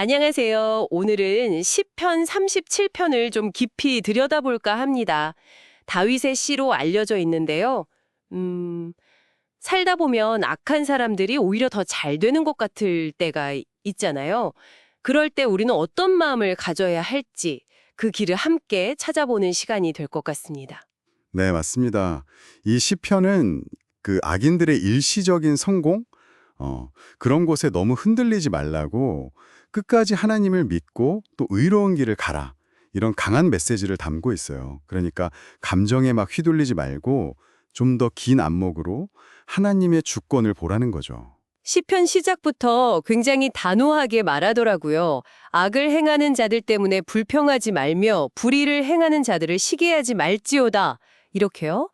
안녕하세요. 오늘은 시편 37편을 좀 깊이 들여다볼까 합니다. 다윗의 시로 알려져 있는데요. 살다 보면 악한 사람들이 오히려 더 잘 되는 것 같을 때가 있잖아요. 그럴 때 우리는 어떤 마음을 가져야 할지 그 길을 함께 찾아보는 시간이 될 것 같습니다. 네, 맞습니다. 이 시편은 그 악인들의 일시적인 성공, 그런 곳에 너무 흔들리지 말라고 끝까지 하나님을 믿고 또 의로운 길을 가라. 이런 강한 메시지를 담고 있어요. 그러니까 감정에 막 휘둘리지 말고 좀 더 긴 안목으로 하나님의 주권을 보라는 거죠. 시편 시작부터 굉장히 단호하게 말하더라고요. 악을 행하는 자들 때문에 불평하지 말며 불의를 행하는 자들을 시기하지 말지어다. 이렇게요.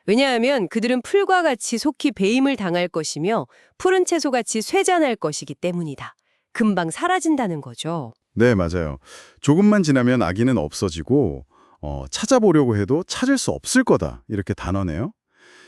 왜냐하면 그들은 풀과 같이 속히 배임을 당할 것이며 푸른 채소같이 쇠잔할 것이기 때문이다. 금방 사라진다는 거죠. 네, 맞아요. 조금만 지나면 악인은 없어지고 찾아보려고 해도 찾을 수 없을 거다. 이렇게 단언해요.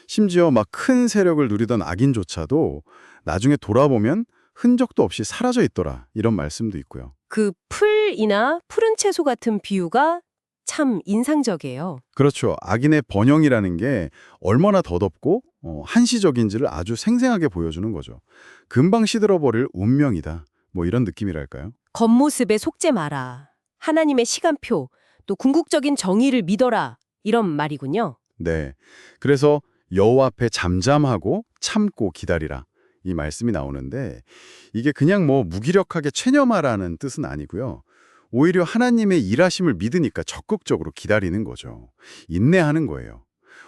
심지어 막 큰 세력을 누리던 악인조차도 나중에 돌아보면 흔적도 없이 사라져 있더라. 이런 말씀도 있고요. 그 풀이나 푸른 채소 같은 비유가 참 인상적이에요. 그렇죠. 악인의 번영이라는 게 얼마나 더덥고 한시적인지를 아주 생생하게 보여주는 거죠. 금방 시들어버릴 운명이다. 뭐 이런 느낌이랄까요? 겉모습에 속지 마라. 하나님의 시간표, 또 궁극적인 정의를 믿어라. 이런 말이군요. 네. 그래서 여호와 앞에 잠잠하고 참고 기다리라. 이 말씀이 나오는데 이게 그냥 뭐 무기력하게 체념하라는 뜻은 아니고요. 오히려 하나님의 일하심을 믿으니까 적극적으로 기다리는 거죠. 인내하는 거예요.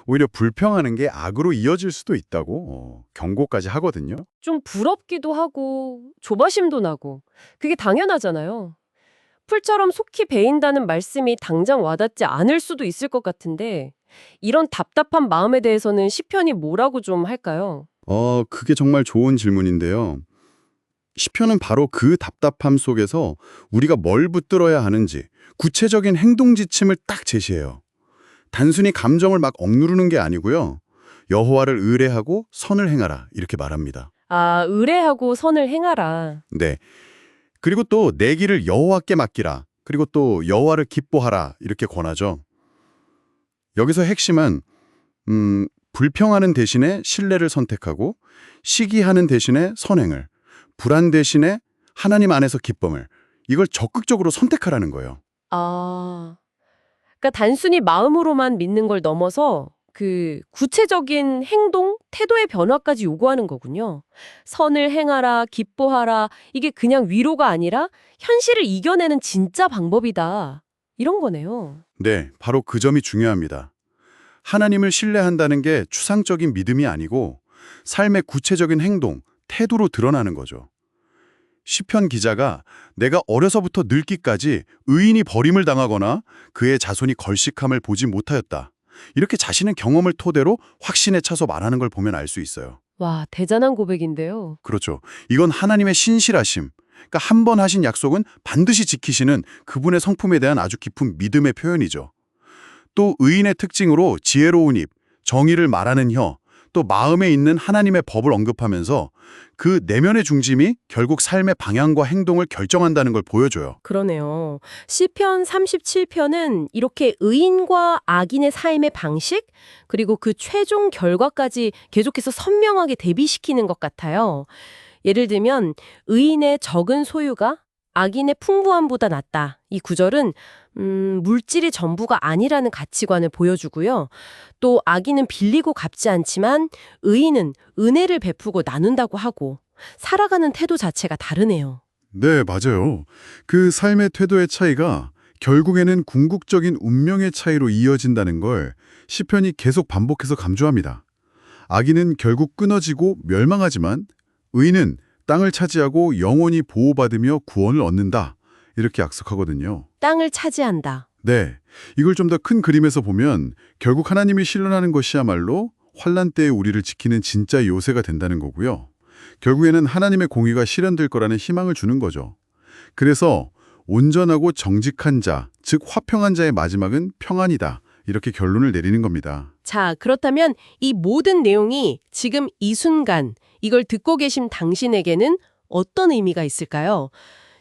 오히려 불평하는 게 악으로 이어질 수도 있다고 경고까지 하거든요. 좀 부럽기도 하고 조바심도 나고 그게 당연하잖아요. 풀처럼 속히 베인다는 말씀이 당장 와닿지 않을 수도 있을 것 같은데 이런 답답한 마음에 대해서는 시편이 뭐라고 좀 할까요? 그게 정말 좋은 질문인데요. 시편은 바로 그 답답함 속에서 우리가 뭘 붙들어야 하는지 구체적인 행동 지침을 딱 제시해요. 단순히 감정을 막 억누르는 게 아니고요. 여호와를 의뢰하고 선을 행하라 이렇게 말합니다. 아, 의뢰하고 선을 행하라. 네. 그리고 또 내 길을 여호와께 맡기라. 그리고 또 여호와를 기뻐하라 이렇게 권하죠. 여기서 핵심은 불평하는 대신에 신뢰를 선택하고 시기하는 대신에 선행을, 불안 대신에 하나님 안에서 기쁨을 이걸 적극적으로 선택하라는 거예요. 아, 그러니까 단순히 마음으로만 믿는 걸 넘어서 그 구체적인 행동, 태도의 변화까지 요구하는 거군요. 선을 행하라, 기뻐하라, 이게 그냥 위로가 아니라 현실을 이겨내는 진짜 방법이다. 이런 거네요. 네, 바로 그 점이 중요합니다. 하나님을 신뢰한다는 게 추상적인 믿음이 아니고 삶의 구체적인 행동, 태도로 드러나는 거죠. 시편 기자가 내가 어려서부터 늙기까지 의인이 버림을 당하거나 그의 자손이 걸식함을 보지 못하였다. 이렇게 자신의 경험을 토대로 확신에 차서 말하는 걸 보면 알 수 있어요. 와, 대단한 고백인데요. 그렇죠. 이건 하나님의 신실하심. 그러니까 한 번 하신 약속은 반드시 지키시는 그분의 성품에 대한 아주 깊은 믿음의 표현이죠. 또 의인의 특징으로 지혜로운 입, 정의를 말하는 혀, 또 마음에 있는 하나님의 법을 언급하면서 그 내면의 중심이 결국 삶의 방향과 행동을 결정한다는 걸 보여줘요. 그러네요. 시편 37편은 이렇게 의인과 악인의 삶의 방식, 그리고 그 최종 결과까지 계속해서 선명하게 대비시키는 것 같아요. 예를 들면 의인의 적은 소유가 악인의 풍부함보다 낫다. 이 구절은 물질이 전부가 아니라는 가치관을 보여주고요. 또 악인은 빌리고 갚지 않지만 의인은 은혜를 베푸고 나눈다고 하고 살아가는 태도 자체가 다르네요. 네, 맞아요. 그 삶의 태도의 차이가 결국에는 궁극적인 운명의 차이로 이어진다는 걸 시편이 계속 반복해서 강조합니다. 악인은 결국 끊어지고 멸망하지만 의인은 땅을 차지하고 영원히 보호받으며 구원을 얻는다. 이렇게 약속하거든요. 땅을 차지한다. 네, 이걸 좀 더 큰 그림에서 보면 결국 하나님이 실현하는 것이야말로 환난 때에 우리를 지키는 진짜 요새가 된다는 거고요. 결국에는 하나님의 공의가 실현될 거라는 희망을 주는 거죠. 그래서 온전하고 정직한 자, 즉 화평한 자의 마지막은 평안이다. 이렇게 결론을 내리는 겁니다. 자, 그렇다면 이 모든 내용이 지금 이 순간 이걸 듣고 계신 당신에게는 어떤 의미가 있을까요?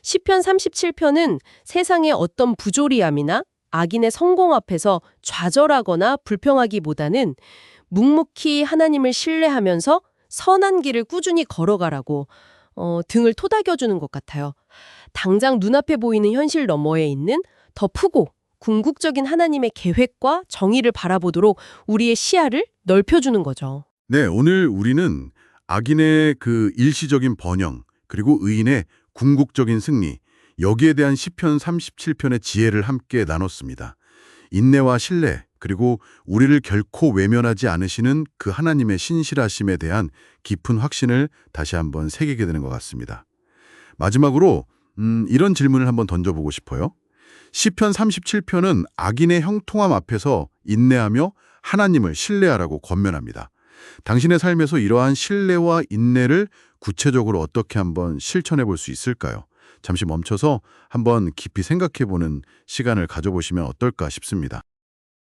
시편 37편은 세상의 어떤 부조리함이나 악인의 성공 앞에서 좌절하거나 불평하기보다는 묵묵히 하나님을 신뢰하면서 선한 길을 꾸준히 걸어가라고 등을 토닥여주는 것 같아요. 당장 눈앞에 보이는 현실 너머에 있는 더 크고 궁극적인 하나님의 계획과 정의를 바라보도록 우리의 시야를 넓혀주는 거죠. 네, 오늘 우리는 악인의 그 일시적인 번영, 그리고 의인의 궁극적인 승리, 여기에 대한 시편 37편의 지혜를 함께 나눴습니다. 인내와 신뢰, 그리고 우리를 결코 외면하지 않으시는 그 하나님의 신실하심에 대한 깊은 확신을 다시 한번 새기게 되는 것 같습니다. 마지막으로 이런 질문을 한번 던져보고 싶어요. 시편 37편은 악인의 형통함 앞에서 인내하며 하나님을 신뢰하라고 권면합니다. 당신의 삶에서 이러한 신뢰와 인내를 구체적으로 어떻게 한번 실천해 볼 수 있을까요? 잠시 멈춰서 한번 깊이 생각해 보는 시간을 가져보시면 어떨까 싶습니다.